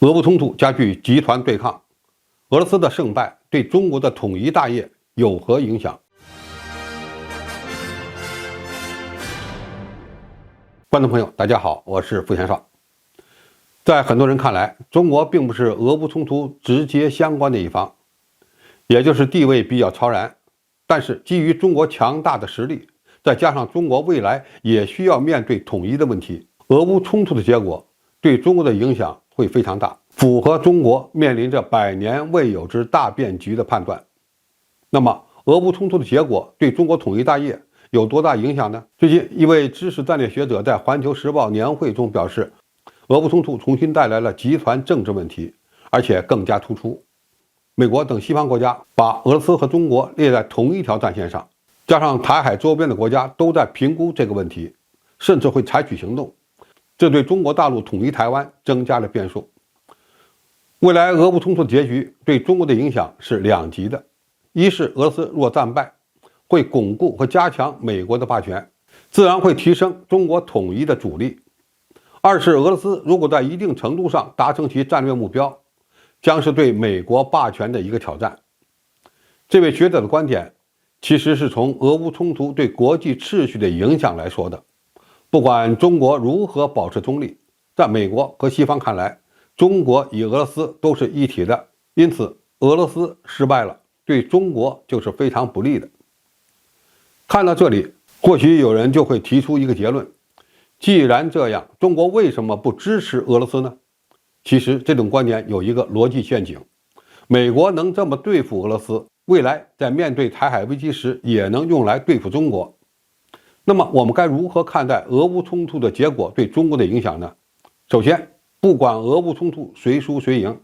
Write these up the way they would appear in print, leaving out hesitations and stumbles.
俄乌冲突加剧集团对抗，俄罗斯的胜败对中国的统一大业有何影响？观众朋友，大家好，我是付贤少。在很多人看来，中国并不是俄乌冲突直接相关的一方，也就是地位比较超然。但是基于中国强大的实力，再加上中国未来也需要面对统一的问题，俄乌冲突的结果对中国的影响会非常大，符合中国面临着百年未有之大变局的判断。那么俄乌冲突的结果对中国统一大业有多大影响呢？最近一位知识战略学者在《环球时报》年会中表示，俄乌冲突重新带来了集团政治问题，而且更加突出。美国等西方国家把俄罗斯和中国列在同一条战线上，加上台海周边的国家都在评估这个问题，甚至会采取行动，这对中国大陆统一台湾增加了变数。未来俄乌冲突的结局对中国的影响是两极的，一是俄罗斯若战败，会巩固和加强美国的霸权，自然会提升中国统一的阻力；二是俄罗斯如果在一定程度上达成其战略目标，将是对美国霸权的一个挑战。这位学者的观点其实是从俄乌冲突对国际秩序的影响来说的。不管中国如何保持中立，在美国和西方看来，中国与俄罗斯都是一体的，因此俄罗斯失败了，对中国就是非常不利的。看到这里，或许有人就会提出一个结论：既然这样，中国为什么不支持俄罗斯呢？其实这种观点有一个逻辑陷阱，美国能这么对付俄罗斯，未来在面对台海危机时也能用来对付中国。那么我们该如何看待俄乌冲突的结果对中国的影响呢？首先，不管俄乌冲突谁输谁赢，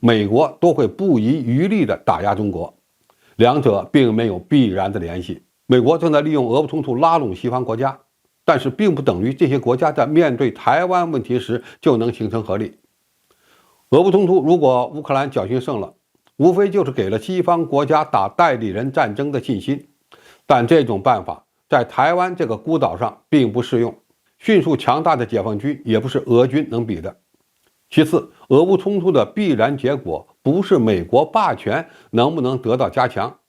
美国都会不遗余力地打压中国，两者并没有必然的联系。美国正在利用俄乌冲突拉拢西方国家，但是并不等于这些国家在面对台湾问题时就能形成合力。俄乌冲突如果乌克兰侥幸胜了，无非就是给了西方国家打代理人战争的信心，但这种办法在台湾这个孤岛上并不适用，迅速强大的解放军也不是俄军能比的。其次，俄乌冲突的必然结果不是美国霸权能不能得到加强，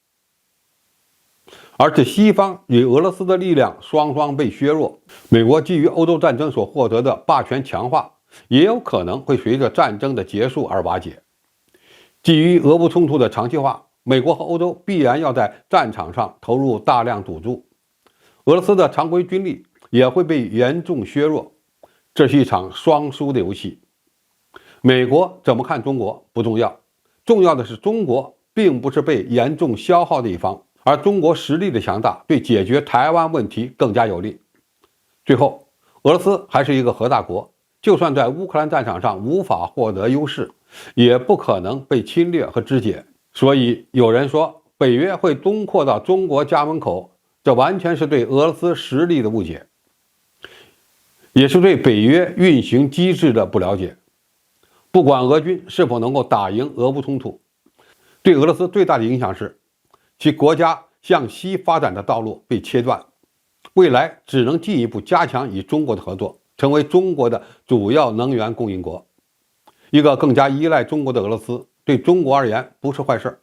而是西方与俄罗斯的力量双双被削弱，美国基于欧洲战争所获得的霸权强化也有可能会随着战争的结束而瓦解。基于俄乌冲突的长期化，美国和欧洲必然要在战场上投入大量赌注，俄罗斯的常规军力也会被严重削弱，这是一场双输的游戏。美国怎么看中国不重要，重要的是中国并不是被严重消耗的一方，而中国实力的强大对解决台湾问题更加有利。最后，俄罗斯还是一个核大国，就算在乌克兰战场上无法获得优势，也不可能被侵略和肢解。所以有人说北约会东扩到中国家门口，这完全是对俄罗斯实力的误解，也是对北约运行机制的不了解。不管俄军是否能够打赢俄乌冲突，对俄罗斯最大的影响是其国家向西发展的道路被切断，未来只能进一步加强与中国的合作，成为中国的主要能源供应国。一个更加依赖中国的俄罗斯对中国而言不是坏事，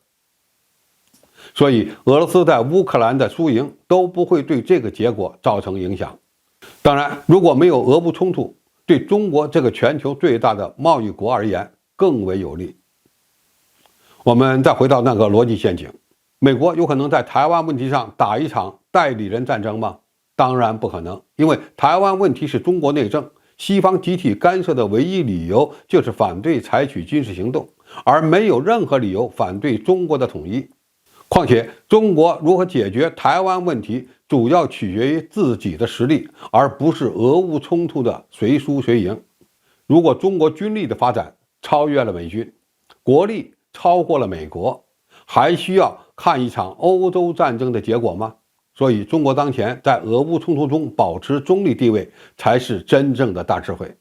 所以俄罗斯在乌克兰的输赢都不会对这个结果造成影响。当然，如果没有俄乌冲突，对中国这个全球最大的贸易国而言更为有利。我们再回到那个逻辑陷阱，美国有可能在台湾问题上打一场代理人战争吗？当然不可能，因为台湾问题是中国内政，西方集体干涉的唯一理由就是反对采取军事行动，而没有任何理由反对中国的统一。况且中国如何解决台湾问题主要取决于自己的实力，而不是俄乌冲突的谁输谁赢。如果中国军力的发展超越了美军，国力超过了美国，还需要看一场欧洲战争的结果吗？所以中国当前在俄乌冲突中保持中立地位才是真正的大智慧。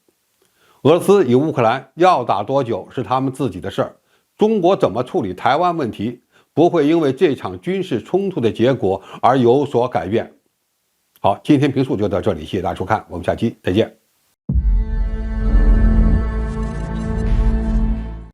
俄罗斯与乌克兰要打多久是他们自己的事儿，中国怎么处理台湾问题不会因为这场军事冲突的结果而有所改变。好，今天评述就到这里，谢谢大家收看，我们下期再见。